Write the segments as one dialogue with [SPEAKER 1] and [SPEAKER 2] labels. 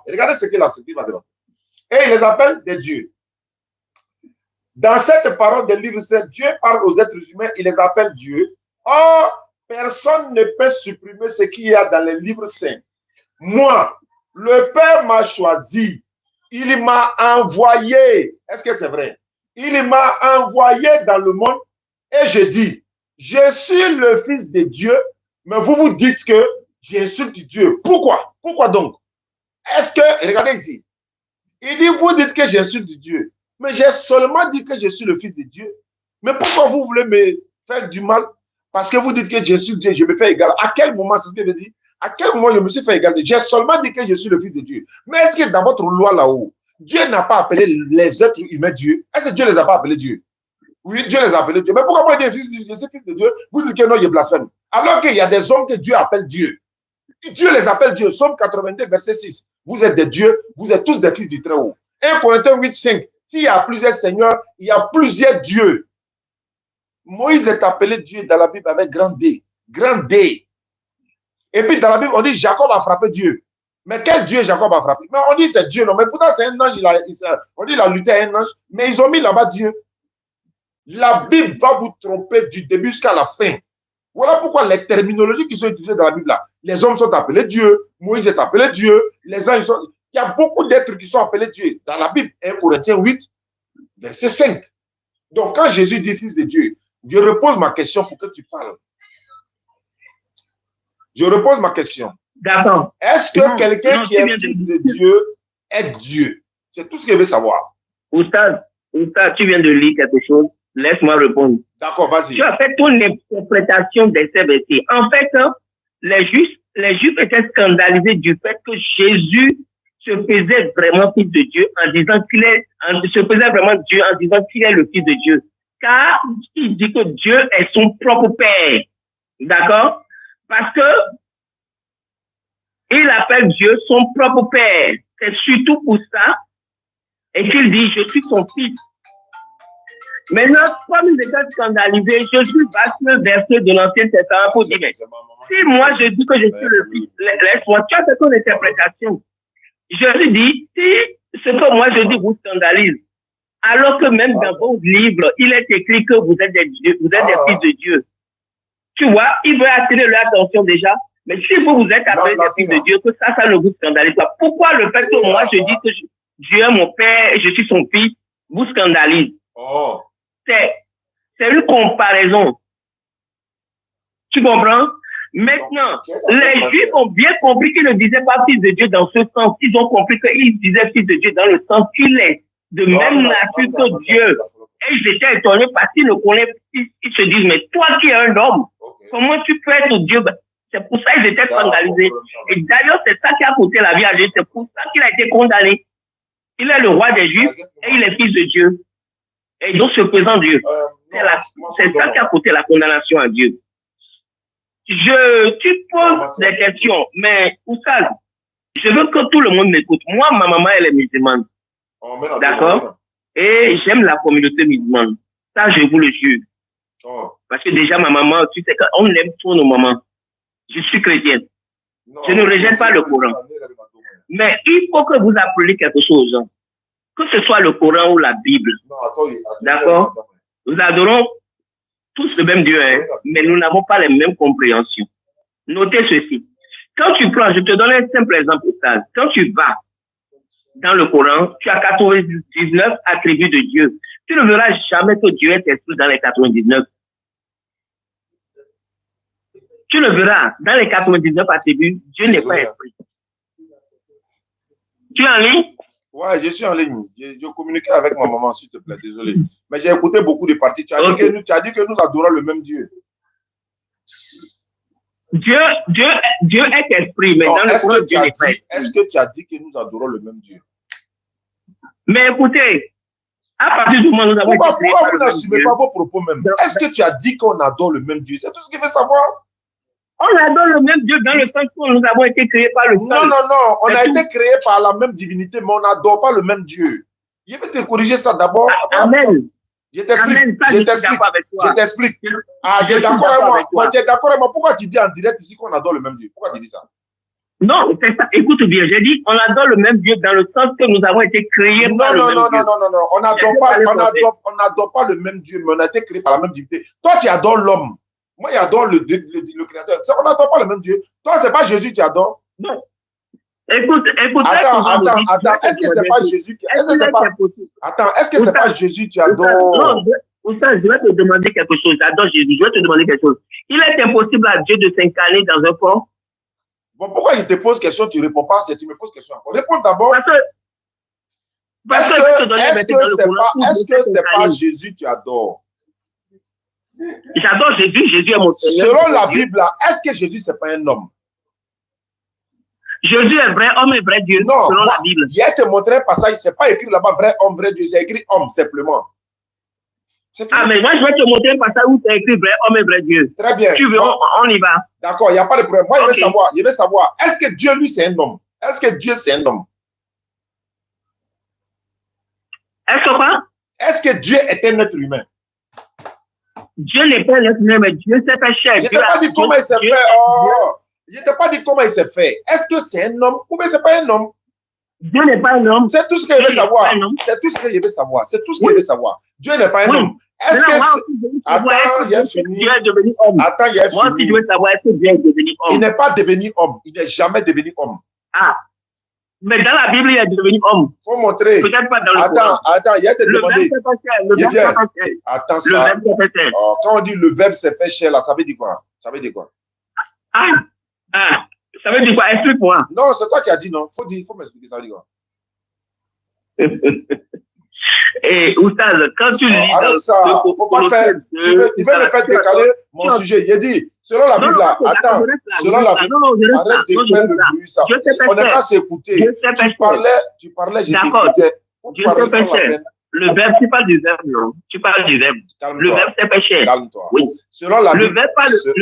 [SPEAKER 1] Regardez ce que la Sainte va se dire. Et il les appelle des dieux. Dans cette parole des livres saints, Dieu parle aux êtres humains, il les appelle dieux. Or, personne ne peut supprimer ce qu'il y a dans les livres saints. Moi, le Père m'a choisi. Il m'a envoyé. Est-ce que c'est vrai? Il m'a envoyé dans le monde et je dis, je suis le Fils de Dieu, mais vous vous dites que j'insulte Dieu. Pourquoi? Pourquoi donc? Est-ce que, regardez ici, il dit, vous dites que j'insulte Dieu, mais j'ai seulement dit que je suis le Fils de Dieu. Mais pourquoi vous voulez me faire du mal? Parce que vous dites que j'insulte Dieu, je me fais égal. À quel moment, c'est ce que je dis? À quel moment je me suis fait égal? J'ai seulement dit que je suis le Fils de Dieu. Mais est-ce que dans votre loi là-haut, Dieu n'a pas appelé les êtres humains Dieu? Est-ce que Dieu ne les a pas appelés Dieu? Oui, Dieu les a appelés Dieu. Mais pourquoi moi je suis fils de Dieu? Vous dites que non, je blasphème. Alors qu'il y a des hommes que Dieu appelle Dieu. Dieu les appelle Dieu. Somme 82, verset 6. Vous êtes des dieux, vous êtes tous des fils du Très-Haut. 1 Corinthiens 8, 5. S'il y a plusieurs seigneurs, il y a plusieurs dieux. Moïse est appelé Dieu dans la Bible avec grand D. Grand D. Et puis dans la Bible, on dit Jacob a frappé Dieu. Mais quel Dieu Jacob a frappé? Mais on dit c'est Dieu, non. Mais pourtant c'est un ange, on dit il a lutté avec un ange, mais ils ont mis là-bas Dieu. La Bible va vous tromper du début jusqu'à la fin. Voilà pourquoi les terminologies qui sont utilisées dans la Bible là, les hommes sont appelés Dieu, Moïse est appelé Dieu, les anges sont... Il y a beaucoup d'êtres qui sont appelés Dieu. Dans la Bible, 1 Corinthiens 8, verset 5. Donc quand Jésus dit fils de Dieu, je repose ma question pour que tu parles. Je repose ma question.
[SPEAKER 2] D'accord.
[SPEAKER 1] Est-ce que quelqu'un qui est fils de Dieu est Dieu? C'est tout ce que je veux savoir.
[SPEAKER 2] Oustaz, tu viens de lire quelque chose. Laisse-moi répondre.
[SPEAKER 1] D'accord, vas-y.
[SPEAKER 2] Tu as fait ton interprétation de ces versets. En fait, les Juifs étaient scandalisés du fait que Jésus se faisait vraiment fils de Dieu en disant qu'il est, se faisait vraiment Dieu en disant qu'il est le fils de Dieu. Car il dit que Dieu est son propre Père. D'accord? Parce que il appelle Dieu son propre Père. C'est surtout pour ça et qu'il dit, je suis son fils. Maintenant, comme ils étaient scandalisés, Jésus va sur le verset de l'Ancien Testament pour dire, si moi je dis que je suis le fils, laisse-moi, tu as fait ton interprétation. Jésus dit, si ce que moi je dis vous scandalise, alors que même dans vos livres, il est écrit que vous êtes des dieux, vous êtes des fils de Dieu. Tu vois, il veut attirer leur attention déjà. Mais si vous êtes appelés des fils de Dieu, que ça ne vous scandalise pas. Pourquoi le fait que moi je dis que Dieu est mon Père et je suis son fils, vous scandalise? C'est une comparaison. Tu comprends? Maintenant, les Juifs ont bien compris qu'ils ne disaient pas fils de Dieu dans ce sens. Ils ont compris qu'ils disaient fils de Dieu dans le sens qu'il est de même nature que Dieu. Et ils étaient étonnés parce qu'ils ne connaissent pas. Ils se disent, mais toi qui es un homme, comment tu peux être Dieu? C'est pour ça qu'ils étaient scandalisés. Et d'ailleurs, c'est ça qui a coûté la vie à Jésus. C'est pour ça qu'il a été condamné. Il est le roi des Juifs et il est fils de Dieu. Et donc, se présente Dieu. C'est ça qui a coûté la condamnation à Dieu. Tu poses des questions, mais Oustaz, je veux que tout le monde m'écoute. Moi, ma maman, elle est musulmane. D'accord? Et j'aime la communauté musulmane. Ça, je vous le jure. Parce que déjà, ma maman, tu sais qu'on aime trop nos mamans. Je suis chrétienne. Je ne rejette pas le Coran. Mais il faut que vous apprenez quelque chose aux gens. Que ce soit le Coran ou la Bible. D'accord? Nous adorons tous le même Dieu, hein, mais nous n'avons pas les mêmes compréhensions. Notez ceci. Quand tu prends, je te donne un simple exemple. Quand tu vas dans le Coran, tu as 99 attributs de Dieu. Tu ne verras jamais que Dieu est esprit dans les 99. Tu le verras, dans les 99 attributs, Dieu n'est pas esprit. Tu es en ligne?
[SPEAKER 1] Ouais, je suis en ligne. Je communiquais avec ma maman, s'il te plaît, désolé. Mais j'ai écouté beaucoup de parties. Tu as dit que nous adorons le même Dieu.
[SPEAKER 2] Dieu est esprit, mais dans le Coran, Dieu n'est pas esprit.
[SPEAKER 1] Est-ce que tu as dit que nous adorons le même Dieu?
[SPEAKER 2] Mais écoutez, à partir du moment où nous avons
[SPEAKER 1] pourquoi vous n'assumez pas vos propos même? Est-ce que tu as dit qu'on adore le même Dieu? C'est tout ce qu'il veut savoir.
[SPEAKER 2] On adore le même Dieu dans le sens où nous avons été créés par le Seul.
[SPEAKER 1] Non. On a été créés par la même divinité, mais on n'adore pas le même Dieu. Je vais te corriger ça d'abord.
[SPEAKER 2] Amen.
[SPEAKER 1] Je t'explique. Ah, tu es d'accord avec moi. Tu es d'accord avec moi. Pourquoi tu dis en direct ici qu'on adore le même Dieu? Pourquoi tu dis ça?
[SPEAKER 2] Non, c'est ça. Écoute bien, j'ai dit, on adore le même Dieu dans le sens que nous avons été créés par le même Dieu.
[SPEAKER 1] Non. On n'adore pas le même Dieu, mais on a été créés par la même divinité. Toi, tu adores l'homme. Moi, j'adore le Créateur. On n'adore pas le même Dieu. Toi, c'est pas Jésus que tu adores.
[SPEAKER 2] Non. Écoute.
[SPEAKER 1] Attends. Est-ce que c'est pas Jésus qui... Est-ce que c'est pas Jésus que tu adores?
[SPEAKER 2] Non, je vais te demander quelque chose. J'adore Jésus. Je vais te demander quelque chose. Il est impossible à Dieu de s'incarner dans un corps.
[SPEAKER 1] Bon, pourquoi il te pose question, tu ne réponds pas, tu me poses question encore. Réponds d'abord. Est-ce que c'est pas Jésus que tu adores?
[SPEAKER 2] J'adore Jésus. Jésus est mon Seigneur.
[SPEAKER 1] Selon la Bible, est-ce que Jésus, c'est pas un homme?
[SPEAKER 2] Jésus est vrai homme et vrai Dieu,
[SPEAKER 1] non,
[SPEAKER 2] selon la Bible.
[SPEAKER 1] Il a te montré un passage, c'est pas écrit là-bas vrai homme, vrai Dieu, c'est écrit homme simplement.
[SPEAKER 2] Mais moi je vais te montrer un passage où c'est écrit vrai homme et vrai Dieu.
[SPEAKER 1] Très bien.
[SPEAKER 2] Tu veux, on y va.
[SPEAKER 1] D'accord, il n'y a pas de problème. Moi, je veux savoir, est-ce que Dieu, lui, c'est un homme? Est-ce que Dieu, c'est un homme?
[SPEAKER 2] Est-ce que quoi?
[SPEAKER 1] Est-ce que Dieu est un être humain?
[SPEAKER 2] Dieu n'est pas un être humain, mais Dieu s'est fait chair.
[SPEAKER 1] Je ne t'ai pas dit comment il s'est fait. Je ne t'ai pas dit comment il s'est fait. Est-ce que c'est un homme ou bien c'est pas un homme?
[SPEAKER 2] Dieu n'est pas un homme.
[SPEAKER 1] C'est tout ce que je veux savoir. C'est tout ce que je veux savoir. C'est tout ce que je veux savoir. Dieu n'est pas un homme. Est-ce que... Attends, il a fini.
[SPEAKER 2] Dieu est devenu homme.
[SPEAKER 1] Attends, il a fini.
[SPEAKER 2] Moi aussi, je veux savoir, est-ce que Dieu est devenu homme?
[SPEAKER 1] Il n'est pas devenu homme. Il n'est jamais devenu homme.
[SPEAKER 2] Ah. Mais dans la Bible, il est devenu homme.
[SPEAKER 1] Il faut montrer.
[SPEAKER 2] Peut-être pas dans le Coran.
[SPEAKER 1] Attends, il a été demandé.
[SPEAKER 2] Le verbe s'est fait.
[SPEAKER 1] Attends ça. Quand on dit le verbe s'est fait chair, là, ça veut dire quoi? Ça veut dire quoi?
[SPEAKER 2] Ça veut dire quoi? Explique-moi.
[SPEAKER 1] Non, c'est toi qui as dit non. Faut m'expliquer, ça veut dire quoi?
[SPEAKER 2] Et Oustaz, quand tu lis...
[SPEAKER 1] Arrête ça, faut pas faire... Tu veux me faire décaler mon sujet. Il a dit, selon la Bible, attends, selon la Bible, arrête de faire le bruit, ça. On n'est pas s'écouter. Tu parlais, je t'écoutais.
[SPEAKER 2] Le verbe, tu parles du verbe, non? Tu parles du verbe. Le verbe, c'est péché.
[SPEAKER 1] Calme-toi.
[SPEAKER 2] Oui.
[SPEAKER 1] Selon la Bible,
[SPEAKER 2] le verbe est Dieu.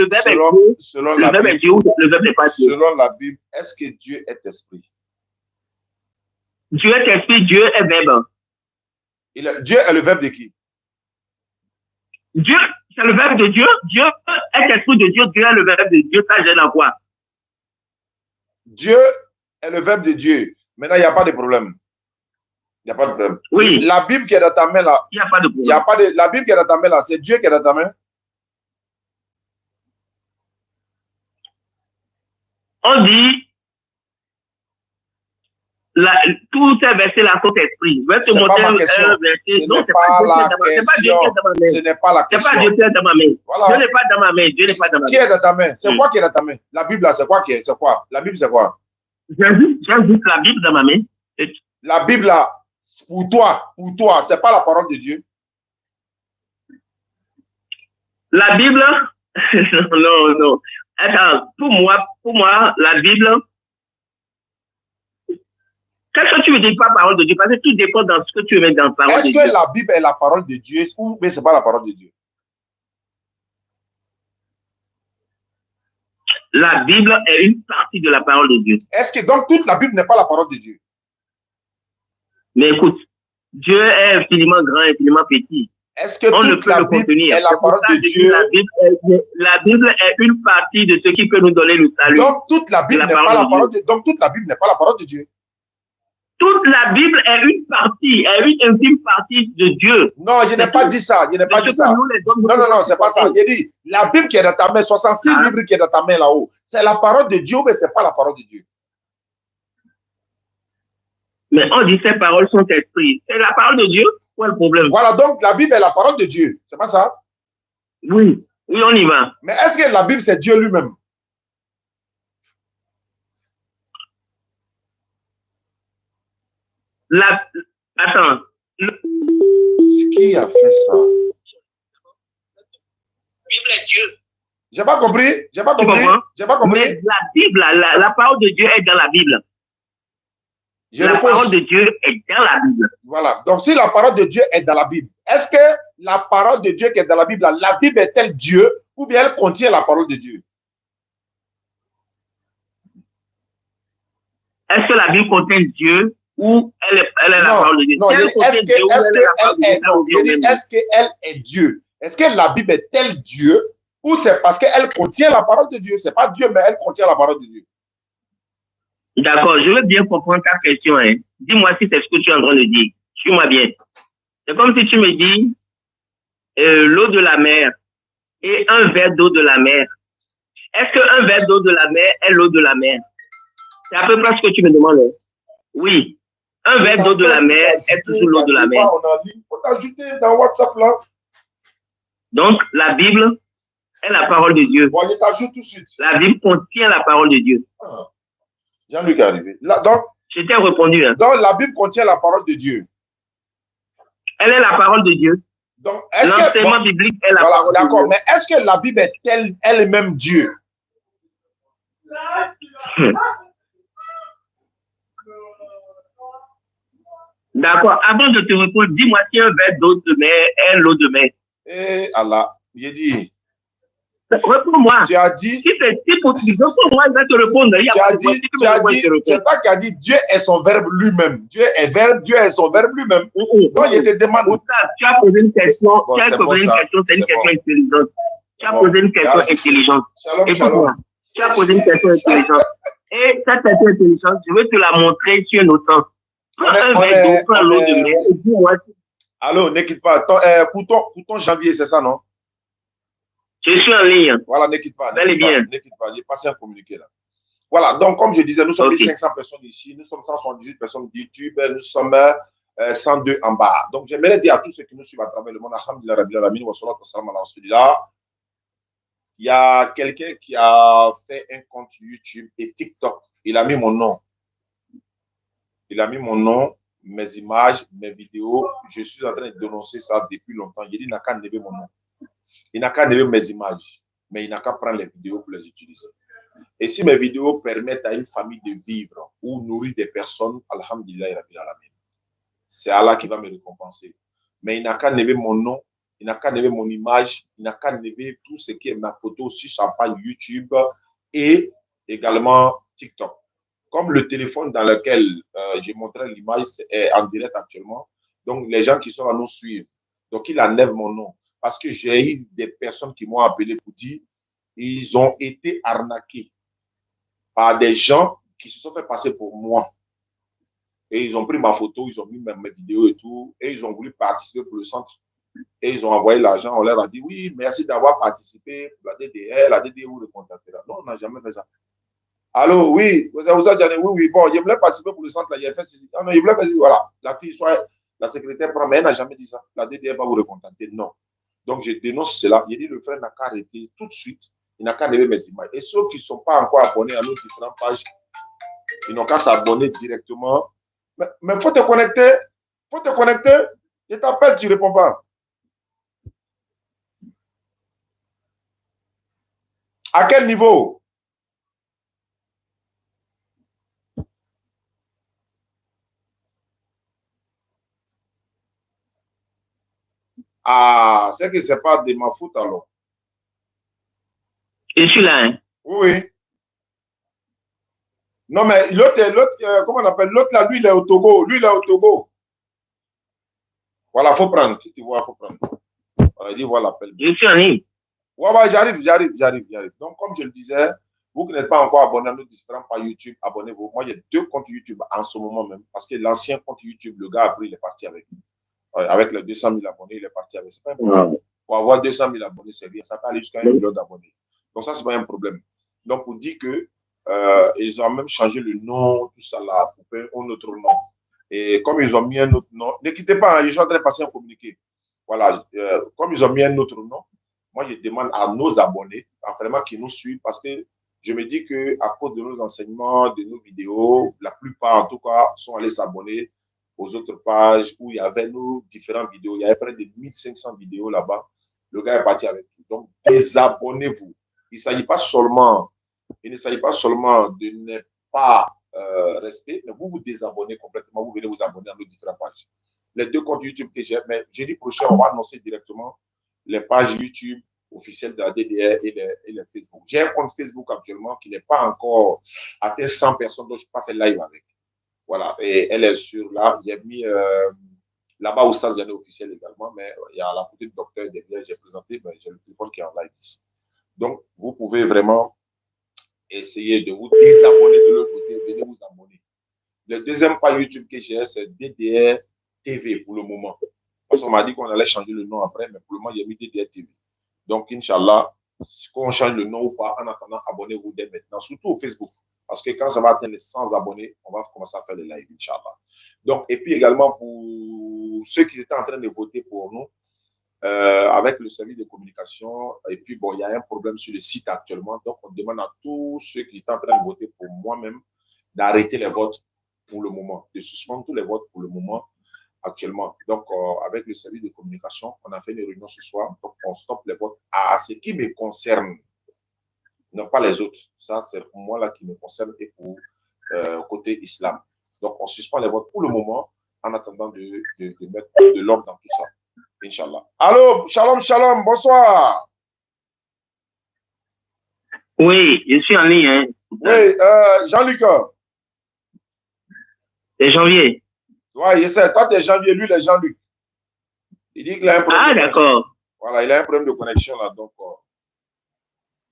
[SPEAKER 2] Le verbe est Dieu, le verbe n'est pas Dieu.
[SPEAKER 1] Selon la Bible, est-ce que Dieu est esprit?
[SPEAKER 2] Dieu est esprit, Dieu est verbe.
[SPEAKER 1] Dieu est le verbe de qui?
[SPEAKER 2] Dieu, c'est le verbe de Dieu. Dieu est esprit de Dieu. Dieu est le verbe de Dieu. Ça, j'ai la voix.
[SPEAKER 1] Dieu est le verbe de Dieu. Maintenant, il n'y a pas de problème. Il n'y a pas de problème.
[SPEAKER 2] Oui.
[SPEAKER 1] La Bible qui est dans ta main là.
[SPEAKER 2] Il n'y a pas de problème.
[SPEAKER 1] La Bible qui est dans ta main là, c'est Dieu qui est dans ta main.
[SPEAKER 2] On dit, tous ces versets-là sont esprits. Je vais te montrer un verset. Non,
[SPEAKER 1] ce n'est pas la question.
[SPEAKER 2] C'est pas Dieu qui est dans ma main. Dieu n'est pas dans ma main. Dieu n'est pas dans ma main.
[SPEAKER 1] Qui est dans ta main? C'est quoi qui est dans ta main? La Bible là, c'est quoi qui est? C'est quoi? La Bible, c'est quoi?
[SPEAKER 2] J'ai juste la Bible dans ma main.
[SPEAKER 1] La Bible là, pour toi, c'est pas la parole de Dieu.
[SPEAKER 2] La Bible, non. Attends, pour moi, la Bible, qu'est-ce que tu veux dire par parole de Dieu? Parce que tout dépend dans ce que tu veux mettre dans la parole de Dieu.
[SPEAKER 1] Est-ce que la Bible est la parole de Dieu ou mais c'est pas la parole de Dieu?
[SPEAKER 2] La Bible est une partie de la parole de Dieu.
[SPEAKER 1] Est-ce que donc toute la Bible n'est pas la parole de Dieu?
[SPEAKER 2] Mais écoute, Dieu est infiniment grand, infiniment petit.
[SPEAKER 1] Est-ce que toute la Bible est la parole de Dieu?
[SPEAKER 2] La Bible est une partie de ce qui peut nous donner le salut.
[SPEAKER 1] Donc toute la Bible n'est pas la parole de Dieu. Donc toute la Bible n'est pas la parole de Dieu.
[SPEAKER 2] Toute la Bible est une partie, est une infime partie de Dieu.
[SPEAKER 1] Non, je n'ai pas dit ça. Je n'ai pas dit ça. Non, c'est pas ça. J'ai dit, la Bible qui est dans ta main, 66 livres qui est dans ta main là-haut, c'est la parole de Dieu, mais ce n'est pas la parole de Dieu.
[SPEAKER 2] Mais on dit ces paroles sont esprits. C'est la parole de Dieu? Où est le problème?
[SPEAKER 1] Voilà, donc la Bible est la parole de Dieu. C'est pas ça?
[SPEAKER 2] Oui, on y va.
[SPEAKER 1] Mais est-ce que la Bible, c'est Dieu lui-même?
[SPEAKER 2] Attends.
[SPEAKER 1] Qui a fait ça?
[SPEAKER 2] La Bible est Dieu.
[SPEAKER 1] J'ai pas compris. J'ai pas compris.
[SPEAKER 2] Mais la Bible, la parole de Dieu est dans la Bible. La parole de Dieu est dans la Bible.
[SPEAKER 1] Voilà. Donc, si la parole de Dieu est dans la Bible, est-ce que la parole de Dieu qui est dans la Bible, la Bible est-elle Dieu ou bien elle contient la parole de Dieu?
[SPEAKER 2] Est-ce que la Bible contient Dieu ou elle est la parole de Dieu?
[SPEAKER 1] Non, est-ce qu'elle est Dieu? Est-ce que la Bible est-elle Dieu ou c'est parce qu'elle contient la parole de Dieu? Ce n'est pas Dieu, mais elle contient la parole de Dieu.
[SPEAKER 2] D'accord, je veux bien comprendre ta question. Hein. Dis-moi si c'est ce que tu es en train de dire. Suis-moi bien. C'est comme si tu me dis l'eau de la mer et un verre d'eau de la mer. Est-ce qu'un verre d'eau de la mer est l'eau de la mer? C'est à peu près ce que tu me demandes. Hein? Oui. Un verre d'eau de la mer est toujours l'eau de la mer.
[SPEAKER 1] Il faut t'ajouter dans WhatsApp là.
[SPEAKER 2] Donc, la Bible est la parole de Dieu.
[SPEAKER 1] Bon, je t'ajoute tout de suite.
[SPEAKER 2] La Bible contient la parole de Dieu.
[SPEAKER 1] Ah. Jean-Luc est arrivé. Là, donc,
[SPEAKER 2] je t'ai répondu. Hein.
[SPEAKER 1] Donc, la Bible contient la parole de Dieu.
[SPEAKER 2] Elle est la parole de Dieu.
[SPEAKER 1] Donc,
[SPEAKER 2] l'enseignement biblique est la parole de Dieu.
[SPEAKER 1] D'accord, mais est-ce que la Bible est elle-même Dieu?
[SPEAKER 2] D'accord. Avant de te répondre, dis-moi si un verre d'eau de mer est l'eau de mer.
[SPEAKER 1] Eh Allah, j'ai dit.
[SPEAKER 2] Réponds-moi.
[SPEAKER 1] Tu as dit.
[SPEAKER 2] Si c'est possible, réponds-moi, je vais te répondre.
[SPEAKER 1] C'est toi qui as dit Dieu est son verbe lui-même. Dieu est son verbe lui-même. Donc, je te demande.
[SPEAKER 2] Tu as posé une question. Tu as posé une question, c'est une question intelligente. Tu as posé une question intelligente. Écoute-moi. Tu as posé une question intelligente. Et cette question intelligente, je vais te la montrer sur nos temps. Prends un verre d'eau, prends l'eau de mer et dis-moi.
[SPEAKER 1] Allô, ne quitte pas. Couton janvier, c'est ça, non?
[SPEAKER 2] Je suis en ligne.
[SPEAKER 1] Voilà, ne quitte pas.
[SPEAKER 2] Ne
[SPEAKER 1] quitte pas. J'ai passé un communiqué là. Voilà, donc comme je disais, nous sommes 1500 personnes ici, nous sommes 178 personnes YouTube, nous sommes 102 en bas. Donc j'aimerais dire à tous ceux qui nous suivent à travers le monde, alhamdulillah rabbil alamin wa salatu wa salam ala rasulillah. Il y a quelqu'un qui a fait un compte YouTube et TikTok. Il a mis mon nom. Il a mis mon nom, mes images, mes vidéos. Je suis en train de dénoncer ça depuis longtemps. Il dit il n'a qu'à enlever mon nom. Il n'a qu'à enlever mes images, mais il n'a qu'à prendre les vidéos pour les utiliser. Et si mes vidéos permettent à une famille de vivre ou nourrir des personnes, alhamdulillah, c'est Allah qui va me récompenser. Mais il n'a qu'à enlever mon nom, il n'a qu'à enlever mon image, il n'a qu'à enlever tout ce qui est ma photo sur sa page YouTube et également TikTok. Comme le téléphone dans lequel j'ai montré l'image est en direct actuellement, donc les gens qui sont là nous suivent. Donc il enlève mon nom. Parce que j'ai eu des personnes qui m'ont appelé pour dire ils ont été arnaqués par des gens qui se sont fait passer pour moi. Et ils ont pris ma photo, ils ont mis mes vidéos et tout, et ils ont voulu participer pour le centre. Et ils ont envoyé l'argent, on leur a dit oui, merci d'avoir participé pour la DDR, la DDR vous le contactera. Non, on n'a jamais fait ça. Allô, oui, vous avez dit oui, bon, je voulais participer pour le centre, là, il a fait ceci. Non, je voulais faire ceci, voilà. La fille, soit la secrétaire prend, mais elle n'a jamais dit ça. La DDR va vous recontacter. Non. Donc, je dénonce cela. J'ai dit, le frère n'a qu'à arrêter tout de suite. Il n'a qu'à lever mes images. Et ceux qui ne sont pas encore abonnés à nos différentes pages, ils n'ont qu'à s'abonner directement. Mais il faut te connecter. Il faut te connecter. Je t'appelle, tu ne réponds pas. À quel niveau? Ah, c'est que ce n'est pas de ma faute alors.
[SPEAKER 2] Je suis là, hein?
[SPEAKER 1] Oui. Non, mais l'autre, comment on appelle? L'autre là, lui, il est au Togo. Lui, il est au Togo. Voilà, il faut prendre. Si tu vois, il faut prendre. Voilà, il dit, voilà l'appel.
[SPEAKER 2] Je suis en ligne.
[SPEAKER 1] Ouais, j'arrive. Donc, comme je le disais, vous qui n'êtes pas encore abonné à nos différents pages YouTube, abonnez-vous. Moi, j'ai 2 comptes YouTube en ce moment même. Parce que l'ancien compte YouTube, le gars, après, il est parti avec. Avec les 200 000 abonnés, il est parti avec. C'est pas un problème. Pour avoir 200 000 abonnés, c'est bien. Ça peut aller jusqu'à 1 million d'abonnés. Donc, ça, c'est pas un problème. Donc, pour dire que ils ont même changé le nom, tout ça là, pour faire un autre nom. Et comme ils ont mis un autre nom, ne quittez pas, je suis en train de passer un communiqué. Voilà, comme ils ont mis un autre nom, moi, je demande à nos abonnés, vraiment qui nous suivent, parce que je me dis qu'à cause de nos enseignements, de nos vidéos, la plupart, en tout cas, sont allés s'abonner aux autres pages où il y avait nos différentes vidéos. Il y avait près de 1500 vidéos là-bas. Le gars est parti avec tout. Donc, désabonnez-vous. Il ne s'agit pas seulement de ne pas rester, mais vous vous désabonnez complètement. Vous venez vous abonner à nos différentes pages. Les 2 comptes YouTube que j'ai, mais jeudi prochain, on va annoncer directement les pages YouTube officielles de la DDR et les Facebook. J'ai un compte Facebook actuellement qui n'est pas encore atteint 100 personnes, donc je n'ai pas fait live avec. Voilà, et elle est sur là. J'ai mis là-bas où ça est officiel également, mais il y a la photo du docteur derrière, j'ai présenté, mais j'ai le téléphone qui est en live ici. Donc, vous pouvez vraiment essayez de vous désabonner de l'autre côté, venez vous abonner. Le deuxième page YouTube que j'ai, c'est DDR TV pour le moment. Parce qu'on m'a dit qu'on allait changer le nom après, mais pour le moment, il y a mis DDR TV. Donc, Inch'Allah, qu'on change le nom ou pas, en attendant, abonnez-vous dès maintenant, surtout au Facebook. Parce que quand ça va atteindre les 100 abonnés, on va commencer à faire des lives, Inch'Allah. Donc, et puis également pour ceux qui étaient en train de voter pour nous, avec le service de communication, et puis bon, il y a un problème sur le site actuellement, donc on demande à tous ceux qui étaient en train de voter pour moi-même d'arrêter les votes pour le moment, de suspendre tous les votes pour le moment actuellement. Donc, avec le service de communication, on a fait une réunion ce soir, donc on stoppe les votes à ce qui me concerne, non pas les autres. Ça, c'est pour moi là qui me concerne et pour côté islam. Donc, on suspend les votes pour le moment en attendant de mettre de l'ordre dans tout ça. Inch'Allah. Allô, shalom, shalom, bonsoir.
[SPEAKER 2] Oui, je suis en ligne. Hein.
[SPEAKER 1] Oui, Jean-Luc.
[SPEAKER 2] C'est Janvier.
[SPEAKER 1] Oui, je sais. Toi, tu es Janvier, lui, il est Jean-Luc. Il dit qu'il a un problème.
[SPEAKER 2] Ah, d'accord.
[SPEAKER 1] Voilà, il a un problème de connexion là. Donc,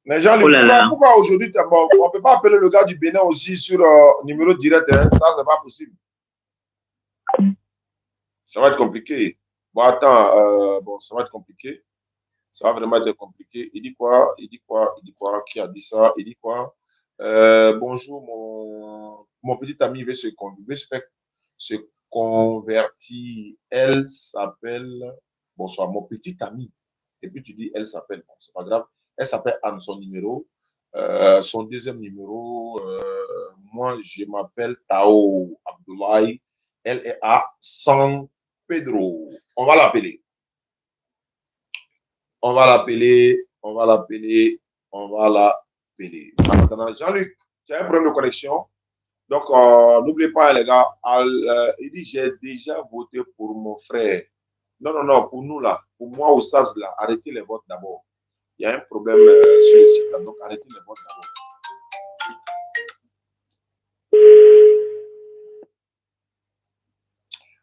[SPEAKER 1] mais Jean-Luc, pourquoi aujourd'hui, bon, on ne peut pas appeler le gars du Bénin aussi sur numéro direct. Hein? Ça, c'est pas possible. Ça va être compliqué. Bon, attends, bon, ça va être compliqué. Ça va vraiment être compliqué. Il dit quoi? Il dit quoi? Il dit quoi? Qui a dit ça? Il dit quoi? Bonjour, mon petit ami veut se convertir. Elle s'appelle... Bonsoir, mon petit ami. Et puis tu dis, elle s'appelle. Bon, c'est pas grave. Elle s'appelle Anne, son numéro. Son deuxième numéro, moi, je m'appelle Tao Abdoulaye. Elle est à San Pedro. On va l'appeler. On va l'appeler. Maintenant, Jean-Luc, tu as un problème de connexion. Donc, n'oubliez pas, les gars, il dit, j'ai déjà voté pour mon frère. Non, pour nous, là, pour moi, au SAS, là, arrêtez les votes d'abord. Il y a un problème sur le site, là, donc arrêtez les votes d'abord.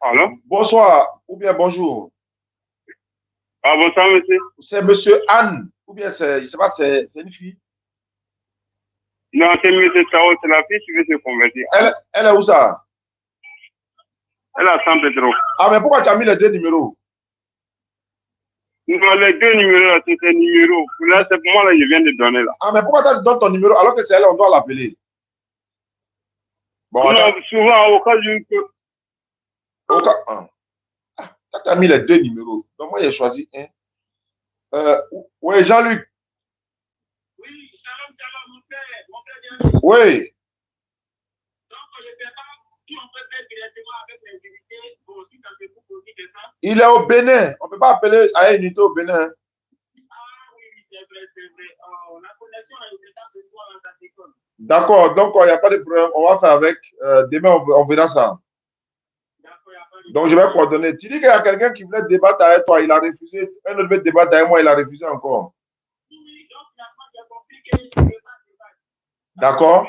[SPEAKER 3] Allô?
[SPEAKER 1] Bonsoir, ou bien bonjour.
[SPEAKER 3] Ah, bonsoir, monsieur.
[SPEAKER 1] C'est monsieur Anne, ou bien c'est, je sais pas, c'est une fille?
[SPEAKER 3] Non, c'est monsieur Tao, c'est la fille qui veut se convertir.
[SPEAKER 1] Elle est où ça?
[SPEAKER 3] Elle est à San Pedro.
[SPEAKER 1] Ah, mais pourquoi tu as mis les deux numéros?
[SPEAKER 3] Non, les deux numéros, c'est ces numéros. Là, c'est pour moi, là, je viens de donner, là.
[SPEAKER 1] Ah, mais pourquoi tu donnes ton numéro alors que c'est elle, on doit l'appeler? Bon,
[SPEAKER 3] non, souvent, au cas où...
[SPEAKER 1] Tu as mis les deux numéros. Donc, moi, j'ai choisi un. Oui, Jean-Luc.
[SPEAKER 3] Oui, shalom, mon frère.
[SPEAKER 1] Oui.
[SPEAKER 3] Donc, je ne sais pas si on peut faire directement avec les unités. Bon, si ça se coupe aussi, c'est ça.
[SPEAKER 1] Il est au Bénin. On ne peut pas appeler à une unité au Bénin.
[SPEAKER 3] Ah oui, c'est vrai, c'est vrai. La connexion, elle ne sait pas ce soir dans ta école.
[SPEAKER 1] D'accord, donc il n'y a pas de problème. On va faire avec. Demain, on verra ça. Donc, je vais coordonner. Tu dis qu'il y a quelqu'un qui voulait débattre avec toi. Il a refusé. Un autre veut débattre avec moi. Il a refusé encore. D'accord.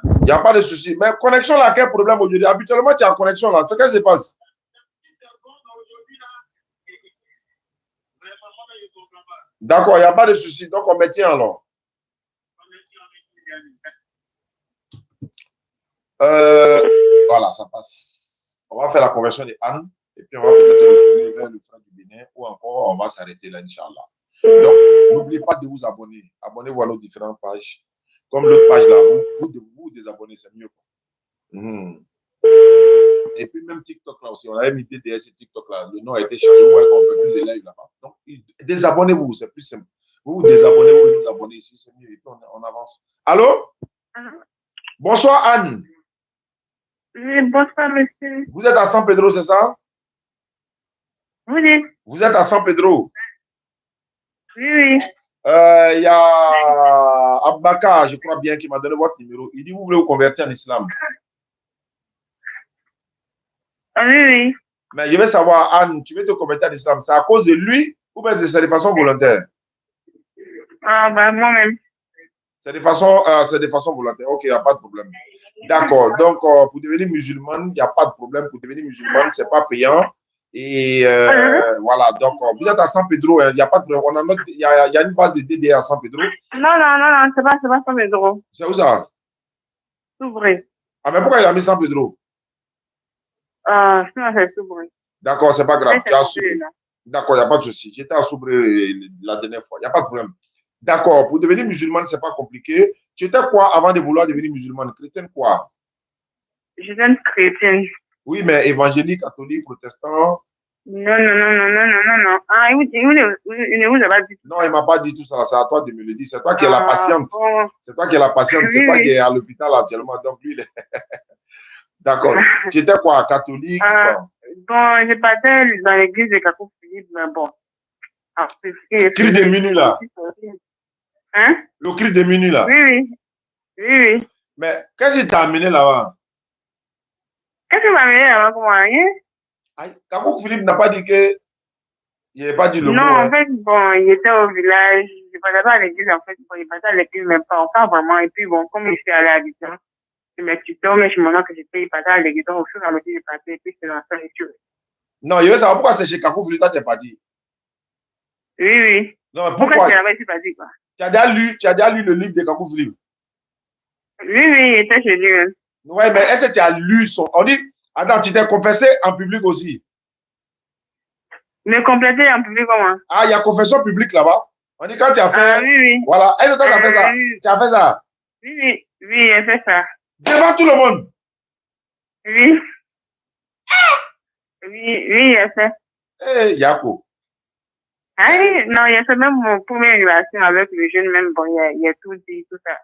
[SPEAKER 1] Il n'y a pas de souci. Mais connexion là, quel problème aujourd'hui? Habituellement, tu as connexion là. C'est qu'est-ce qui se passe? D'accord, il n'y a pas de souci. Donc, on maintient alors. Voilà, ça passe. On va faire la conversion de Anne et puis on va peut-être retourner vers le frère du Bénin ou encore on va s'arrêter là, Inch'Allah. Donc, n'oubliez pas de vous abonner. Abonnez-vous à nos différentes pages. Comme l'autre page là, vous désabonnez, c'est mieux. Et puis même TikTok là aussi, on avait mis DDS sur TikTok là, le nom a été changé, on peut plus les lives là-bas. Donc, désabonnez-vous, c'est plus simple. Vous vous désabonnez, vous vous abonnez ici, c'est mieux et puis on avance. Allô? Bonsoir Anne.
[SPEAKER 4] Oui, bonsoir, monsieur.
[SPEAKER 1] Vous êtes à San Pedro, c'est ça?
[SPEAKER 4] Oui.
[SPEAKER 1] Vous êtes à San Pedro?
[SPEAKER 4] Oui.
[SPEAKER 1] Il y a Abaka, je crois bien, qui m'a donné votre numéro. Il dit, vous voulez vous convertir en islam?
[SPEAKER 4] Oui.
[SPEAKER 1] Mais je veux savoir, Anne, tu veux te convertir en islam, c'est à cause de lui ou bien c'est de façon volontaire?
[SPEAKER 4] Ah, bah, moi-même.
[SPEAKER 1] C'est de façon volontaire. Ok, il n'y a pas de problème. D'accord. Donc, pour devenir musulmane, il n'y a pas de problème. Pour devenir musulmane, ce n'est pas payant. Et voilà, donc vous êtes à San Pedro, il n'y a pas de problème. Il y a une base de DD à San Pedro.
[SPEAKER 4] Non, c'est pas San Pedro.
[SPEAKER 1] C'est où ça?
[SPEAKER 4] Soubré.
[SPEAKER 1] Ah, mais pourquoi il a mis San Pedro?
[SPEAKER 4] Sinon, c'est Soubré.
[SPEAKER 1] D'accord, c'est pas grave. D'accord, il n'y a pas de souci. J'étais à Soubré la dernière fois, il n'y a pas de problème. D'accord, pour devenir musulmane, c'est pas compliqué. Tu étais quoi avant de vouloir devenir musulmane? Chrétienne quoi?
[SPEAKER 4] J'étais une chrétienne.
[SPEAKER 1] Oui, mais évangélique, catholique, protestant?
[SPEAKER 4] Non. Ah, il ne vous a pas dit.
[SPEAKER 1] Non, il ne m'a pas dit tout ça. C'est à toi de me le dire. C'est toi qui es la patiente.
[SPEAKER 4] Bon.
[SPEAKER 1] C'est toi qui es la patiente. C'est toi qui es à l'hôpital actuellement. Donc, lui, D'accord. Tu étais quoi? Catholique? Quoi?
[SPEAKER 4] Bon, je partais dans l'église de Kakou Philippe, mais bon.
[SPEAKER 1] Le cri de minuit, là.
[SPEAKER 4] Hein?
[SPEAKER 1] Le cri de minuit, là.
[SPEAKER 4] Oui.
[SPEAKER 1] Mais qu'est-ce qui t'a amené là-bas?
[SPEAKER 4] Qu'est-ce qui m'a amené là-bas pour rien?
[SPEAKER 1] Kakou Philippe n'a pas dit que. Il n'avait pas dit le mot.
[SPEAKER 4] Non, en fait, bon, il était au village. Je ne partais pas à l'église, en fait. Bon, il partait à l'église, mais pas vraiment. Et puis, bon, comme je suis allé à l'habitant, je me tutors, mais je me demande que j'étais parti à l'église. Donc, au fur et à mesure, je partais, et puis c'est dans ça, et tu.
[SPEAKER 1] Non, il veut savoir pourquoi c'est chez Kakou Philippe, toi, tu n'es pas dit.
[SPEAKER 4] Oui.
[SPEAKER 1] Non,
[SPEAKER 4] pourquoi tu n'avais pas dit quoi?
[SPEAKER 1] Tu as déjà lu le livre de Kakou Philippe?
[SPEAKER 4] Oui, il était chez lui. Hein.
[SPEAKER 1] Oui, mais est-ce que tu as lu son. On dit, attends, tu t'es confessé en public aussi?
[SPEAKER 4] Me compléter en public comment?
[SPEAKER 1] Ah, il y a confession publique là-bas. On dit quand tu as fait.
[SPEAKER 4] Ah, oui.
[SPEAKER 1] Voilà. Est-ce que tu as fait ça? Tu as fait ça?
[SPEAKER 4] Oui, j'ai fait ça.
[SPEAKER 1] Devant tout le monde?
[SPEAKER 4] Oui. Oui, j'ai fait.
[SPEAKER 1] Eh, Yako.
[SPEAKER 4] Ah oui, non, il a fait même mon première relation avec le jeune, même bon, il a tout dit, tout ça.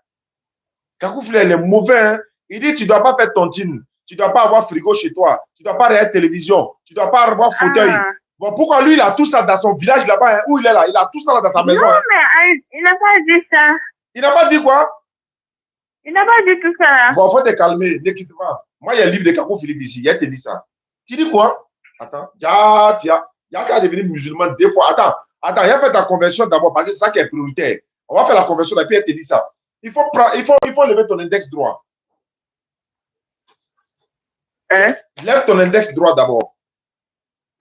[SPEAKER 1] Kakou Philippe, il est mauvais. Hein? Il dit, tu ne dois pas faire tontine. Tu ne dois pas avoir frigo chez toi. Tu ne dois pas regarder télévision. Tu ne dois pas avoir fauteuil. Bon, pourquoi lui, il a tout ça dans son village là-bas, hein, où il est là? Il a tout ça là dans sa maison.
[SPEAKER 4] Non,
[SPEAKER 1] hein.
[SPEAKER 4] mais il n'a pas dit ça.
[SPEAKER 1] Il n'a pas dit quoi?
[SPEAKER 4] Il n'a pas dit tout ça là.
[SPEAKER 1] Bon, il faut te calmer, ne quitte pas. Moi, il y a un livre de Kakou Philippe ici, il te dit ça. Tu dis quoi? Attends, il y a qu'à devenir musulman deux fois. Attends, il a fait ta conversion d'abord, parce que c'est ça qui est prioritaire. On va faire la conversion, et puis il te dit ça. Il faut lever ton index droit.
[SPEAKER 4] Hein?
[SPEAKER 1] Lève ton index droit d'abord.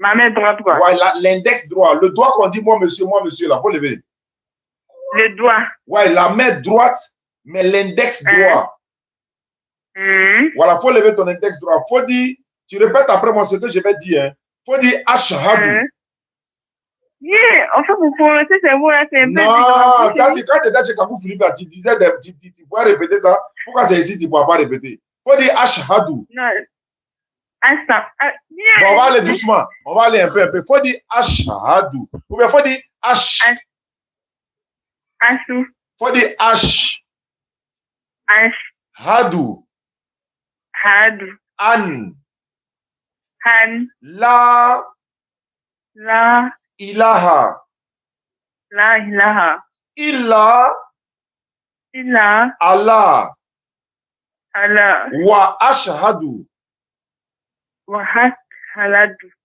[SPEAKER 4] Ma main droite, quoi.
[SPEAKER 1] Ouais, l'index droit. Le doigt qu'on dit, moi, monsieur, là, faut lever.
[SPEAKER 4] Le doigt.
[SPEAKER 1] Ouais, la main droite, mais l'index droit. Voilà, faut lever ton index droit. Faut dire, tu répètes après moi ce que je vais dire. Hein. Faut dire Ashhadu.
[SPEAKER 4] En fait, vous prononcer ces mots-là, c'est un peu.
[SPEAKER 1] Non, quand tu étais chez Kakou Philippe, tu disais, tu pourrais répéter ça. Pourquoi c'est ici, tu ne pourras pas répéter? Faut dire Ashhadu. Non. Bon, on va aller doucement. On va aller un peu. Faut dire Ashhadu. Ou bien faut dire Ash. Faut dire Ash. Hadu. An. La. Ilaha. Illa. Allah. Wa ashhadu.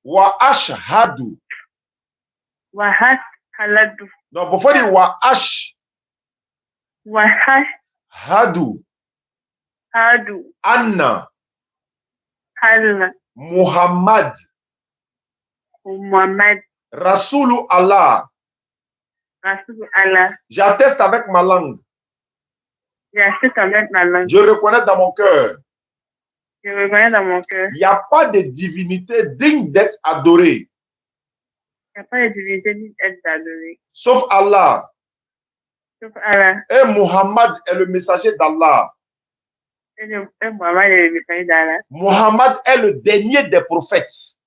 [SPEAKER 1] Wa ashhadu. Non, il faut dire wa ash. Hadu. Anna. Muhammad. Rasoulou Allah. J'atteste avec ma langue. Je reconnais dans mon cœur. Il n'y a pas de divinité digne d'être adorée. Sauf Allah. Et Muhammad est le messager d'Allah. Muhammad est le dernier des prophètes.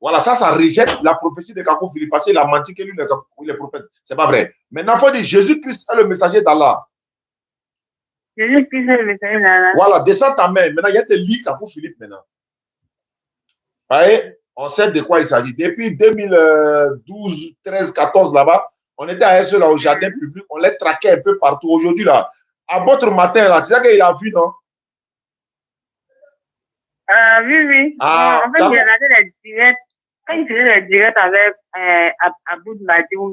[SPEAKER 1] Voilà, ça rejette la prophétie de Kakou Philippe parce qu'il a menti que lui, il est prophète. C'est pas vrai. Maintenant, il faut dire Jésus-Christ est le messager d'Allah.
[SPEAKER 4] Jésus-Christ est le messager d'Allah.
[SPEAKER 1] Voilà, descends ta main. Maintenant, il y a tes lits Kakou Philippe maintenant. Voyez, on sait de quoi il s'agit. Depuis 2012, 13, 14 là-bas, on était à SE là au jardin public, on les traquait un peu partout. Aujourd'hui là, à votre matin là, tu sais qu'il a vu, non?
[SPEAKER 4] Oui. En fait, il y en avait des directs. Quand il faisait des directs avec Abou Madi ou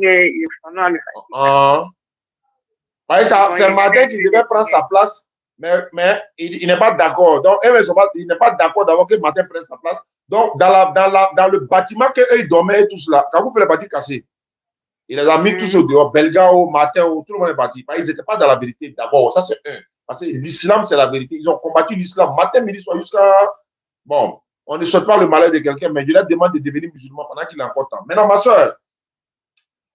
[SPEAKER 4] son nom,
[SPEAKER 1] c'est le matin qu'il devait prendre sa place, mais il n'est pas d'accord. Donc, il n'est pas d'accord d'abord que le matin prenne sa place. Donc, dans le bâtiment qu'eux, ils dormaient et tout cela, quand vous faites le bâtiment cassé, il les a mis tous au dehors, Belgao, Matin, tout le monde est parti. Ils n'étaient pas dans la vérité d'abord, ça c'est un. Parce que l'islam, c'est la vérité. Ils ont combattu l'islam matin, midi, soir, jusqu'à... Bon, on ne souhaite pas le malheur de quelqu'un, mais je leur demande de devenir musulman pendant qu'il est encore temps. Maintenant, ma soeur,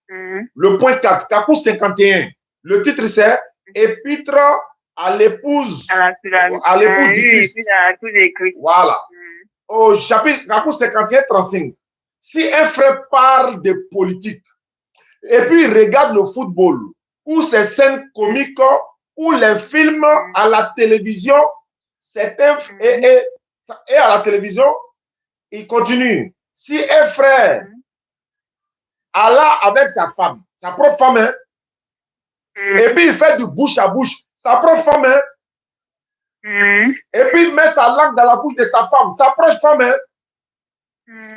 [SPEAKER 1] le point 4, Kakou 51, le titre c'est Épître à l'épouse du Christ. Voilà. Au chapitre Kakou 51, 35. Si un frère parle de politique et puis il regarde le football ou ces scènes comiques ou les films à la télévision, certains et à la télévision, il continue. Si un frère alla avec sa femme, sa propre femme, hein, et puis il fait du bouche à bouche, sa propre femme, hein, et puis il met sa langue dans la bouche de sa femme, sa propre femme, hein,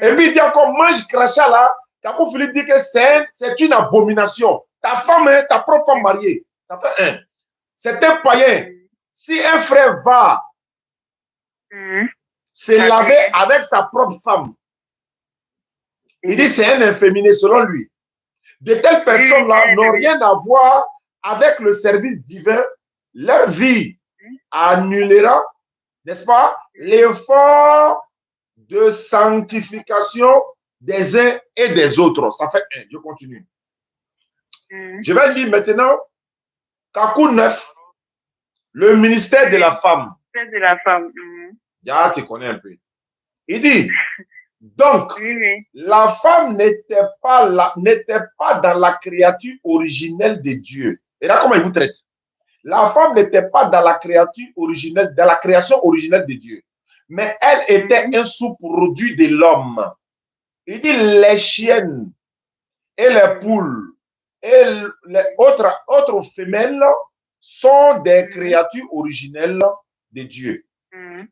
[SPEAKER 1] et puis il dit encore, mange crachat là, Kakou Philippe dit que c'est une abomination. Ta femme, hein, ta propre femme mariée, ça fait un. C'est un païen. Si un frère va se laver avec sa propre femme, il dit c'est un inféminé selon lui. De telles personnes-là n'ont rien à voir avec le service divin. Leur vie annulera, n'est-ce pas, l'effort de sanctification des uns et des autres. Ça fait un. Je continue. Je vais lire maintenant Kakou 9, le ministère de la femme.
[SPEAKER 4] De la femme.
[SPEAKER 1] Ya, tu connais un peu. Il dit, donc, la femme n'était pas dans la créature originelle de Dieu. Et là, comment il vous traite? La femme n'était pas dans la créature originelle, dans la création originelle de Dieu. Mais elle était un sous-produit de l'homme. Il dit, les chiennes et les poules et les autres femelles sont des créatures originelles de Dieu.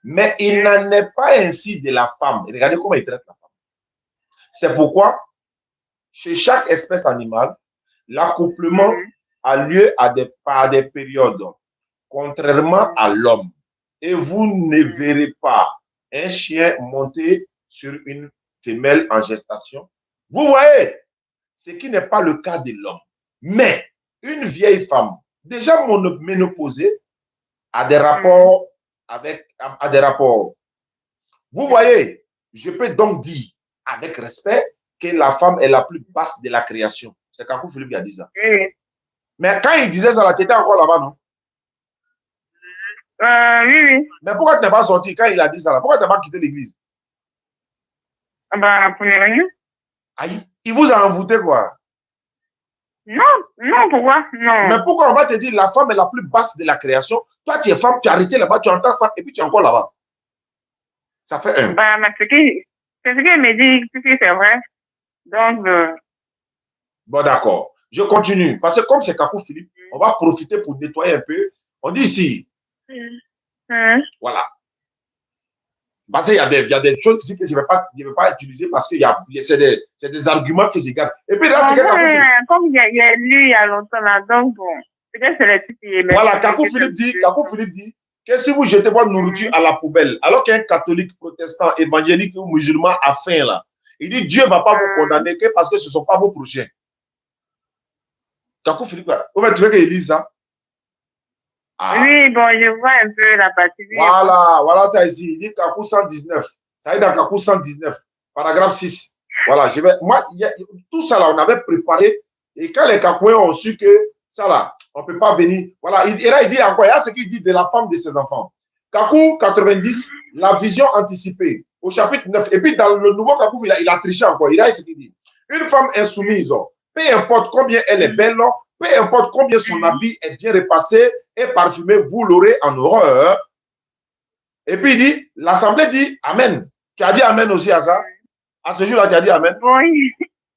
[SPEAKER 1] Mais il n'en est pas ainsi de la femme. Et regardez comment il traite la femme. C'est pourquoi, chez chaque espèce animale, l'accouplement a lieu par des périodes, contrairement à l'homme. Et vous ne verrez pas un chien monter sur une femelle en gestation. Vous voyez, ce qui n'est pas le cas de l'homme. Mais une vieille femme, déjà ménopausée, a des rapports à des rapports. Vous voyez, je peux donc dire avec respect que la femme est la plus basse de la création. C'est Kakou Philippe qui a dit ça. Mais quand il disait ça, tu étais encore là-bas, non?
[SPEAKER 4] Oui.
[SPEAKER 1] Mais pourquoi tu n'es pas sorti quand il a dit ça là? Pourquoi tu n'as pas quitté l'église?
[SPEAKER 4] Pour ne rien.
[SPEAKER 1] Aïe, il vous a envoûté quoi?
[SPEAKER 4] Non, pourquoi? Non.
[SPEAKER 1] Mais pourquoi on va te dire la femme est la plus basse de la création? Toi, tu es femme, tu es arrêté là-bas, tu entends ça et puis tu es encore là-bas. Ça fait un.
[SPEAKER 4] C'est ce qu'il me dit, c'est vrai. Donc.
[SPEAKER 1] Bon, d'accord. Je continue. Parce que comme c'est Kakou Philippe, on va profiter pour nettoyer un peu. On dit ici. Voilà. Parce qu'il y a des choses ici que je ne vais pas utiliser parce que c'est des arguments que je garde. Et puis là, c'est
[SPEAKER 4] comme il y a lu il y a longtemps là, donc bon, peut-être c'est les trucs qui est.
[SPEAKER 1] Voilà, Kakou Philippe dit que si vous jetez votre nourriture à la poubelle, alors qu'un catholique, protestant, évangélique ou musulman a faim là, il dit Dieu ne va pas vous condamner que parce que ce ne sont pas vos projets. Kakou Philippe, comment tu veux qu'il lise ça?
[SPEAKER 4] Oui, bon, je vois un peu la partie.
[SPEAKER 1] Voilà ça ici. Il dit Kakou 119. Ça est dans Kakou 119, paragraphe 6. Voilà, tout ça là, on avait préparé. Et quand les Kakouins ont su que ça là, on ne peut pas venir. Voilà, et là, il dit encore, il y a ce qu'il dit de la femme de ses enfants. Kakou 90, la vision anticipée, au chapitre 9. Et puis dans le nouveau Kakou, il a triché encore. Il a ce qu'il dit. Une femme insoumise, peu importe combien elle est belle, peu importe combien son habit est bien repassé et parfumé, vous l'aurez en horreur. Et puis il dit, l'assemblée dit Amen. Tu as dit Amen aussi à ça? À ce jour-là, tu as dit Amen?
[SPEAKER 4] Oui,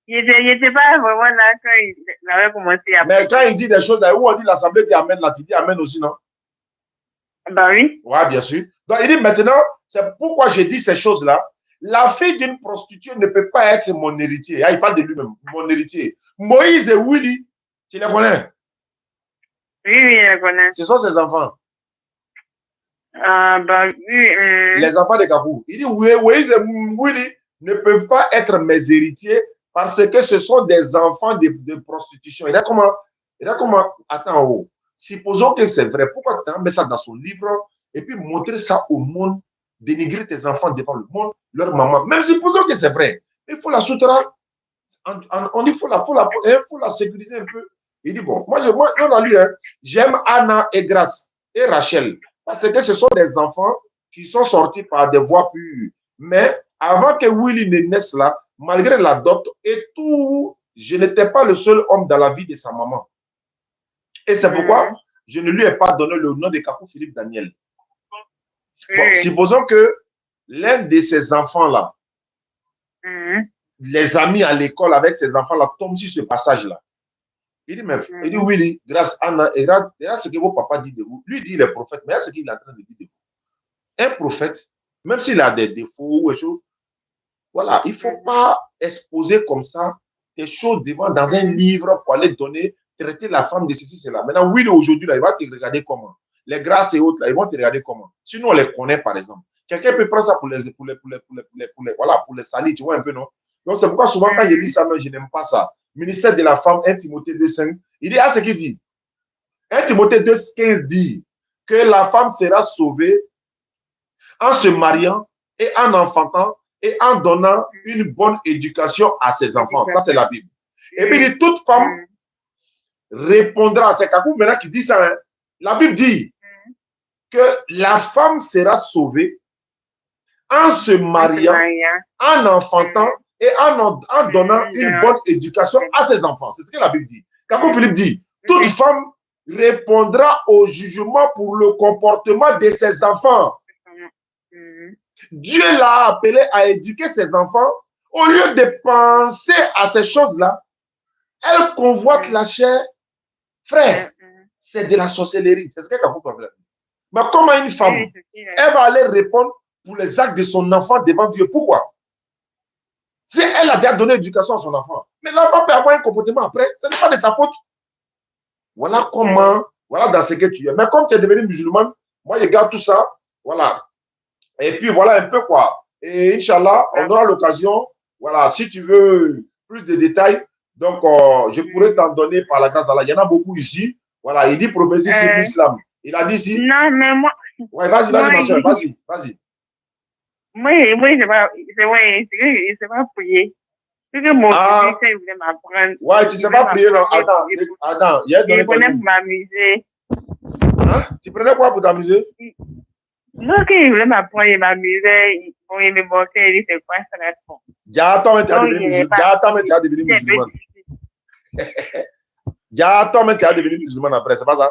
[SPEAKER 4] il n'était pas vraiment là quand il avait commencé à...
[SPEAKER 1] Mais quand il dit des choses, où on dit l'assemblée dit Amen, là, tu dis Amen aussi, non?
[SPEAKER 4] Bah oui.
[SPEAKER 1] Oui, bien sûr. Donc il dit maintenant, c'est pourquoi j'ai dit ces choses-là. La fille d'une prostituée ne peut pas être mon héritier. Ah, il parle de lui-même, mon héritier. Moïse et Willy, tu les connais?
[SPEAKER 4] Oui, je les connais.
[SPEAKER 1] Ce sont ses enfants. Les enfants de Kabou. Il dit, oui, Willy ne peuvent pas être mes héritiers parce que ce sont des enfants de prostitution. Il a comment, attends, oh, supposons que c'est vrai. Pourquoi tu mets ça dans son livre et puis montrer ça au monde, dénigrer tes enfants devant le monde, leur maman. Même supposons que c'est vrai. Il faut la soutenir. Il faut la sécuriser un peu. Il dit, bon, moi on a lu, hein, j'aime Anna et Grace et Rachel parce que ce sont des enfants qui sont sortis par des voies pures. Mais avant que Willy ne naisse là, malgré la dot et tout, je n'étais pas le seul homme dans la vie de sa maman. Et c'est pourquoi je ne lui ai pas donné le nom de Kakou Philippe Daniel. Bon, supposons que l'un de ces enfants-là, les amis à l'école avec ces enfants-là tombent sur ce passage-là. Il dit, mais, il dit, Willy, grâce à Anna, et là, ce que vos papas disent de vous, lui dit, il est prophète, mais il y a ce qu'il est en train de dire de vous. Un prophète, même s'il a des défauts ou des choses, voilà, il ne faut pas exposer comme ça des choses devant dans un livre pour aller donner, traiter la femme de ceci, cela. Maintenant, Willy, aujourd'hui, là, il va te regarder comment. Les grâces et autres, là, ils vont te regarder comment. Sinon, on les connaît, par exemple. Quelqu'un peut prendre ça pour les salir, tu vois un peu, non? Donc, c'est pourquoi souvent, quand je dis ça, non, je n'aime pas ça. Ministère de la femme, 1 Timothée 2,5, il dit, ce qu'il dit. 1 Timothée 2,15 dit que la femme sera sauvée en se mariant et en enfantant et en donnant une bonne éducation à ses enfants. Ça, c'est la Bible. Et puis, il dit, toute femme répondra. C'est Kakou maintenant qui dit ça. Hein. La Bible dit que la femme sera sauvée en se mariant, en enfantant et en donnant une bonne éducation à ses enfants. C'est ce que la Bible dit. Kakou Philippe dit, toute femme répondra au jugement pour le comportement de ses enfants. Dieu l'a appelé à éduquer ses enfants. Au lieu de penser à ces choses-là, elle convoite la chair. Frère, c'est de la sorcellerie. C'est ce que Kakou dit. Mais comment une femme, elle va aller répondre pour les actes de son enfant devant Dieu? Pourquoi? Si elle a déjà donné l'éducation à son enfant, mais l'enfant peut avoir un comportement après, ce n'est pas de sa faute. Voilà comment, voilà dans ce que tu es. Mais comme tu es devenu musulman, moi je garde tout ça, voilà. Et puis voilà un peu quoi. Et Inch'Allah, on aura l'occasion, voilà, si tu veux plus de détails, donc je pourrais t'en donner par la grâce d'Allah. Il y en a beaucoup ici. Voilà, il dit prophétie sur l'islam. Il a dit ici.
[SPEAKER 4] Non, mais moi.
[SPEAKER 1] Ouais, vas-y, ma soeur, vas-y.
[SPEAKER 4] Moi, je sais pas prier. C'est que mon fils, il voulait m'apprendre.
[SPEAKER 1] Ouais, tu sais pas prier, non. Attends.
[SPEAKER 4] Je prenais pour m'amuser.
[SPEAKER 1] Hein? Tu prenais quoi pour t'amuser?
[SPEAKER 4] Non, qu'il voulait m'apprendre, il m'amusait. Bon, il me bossait, il dit c'est quoi ça va être.
[SPEAKER 1] J'attends, mais tu as devenu musulman. J'attends, mais tu as devenu musulman après, c'est pas ça?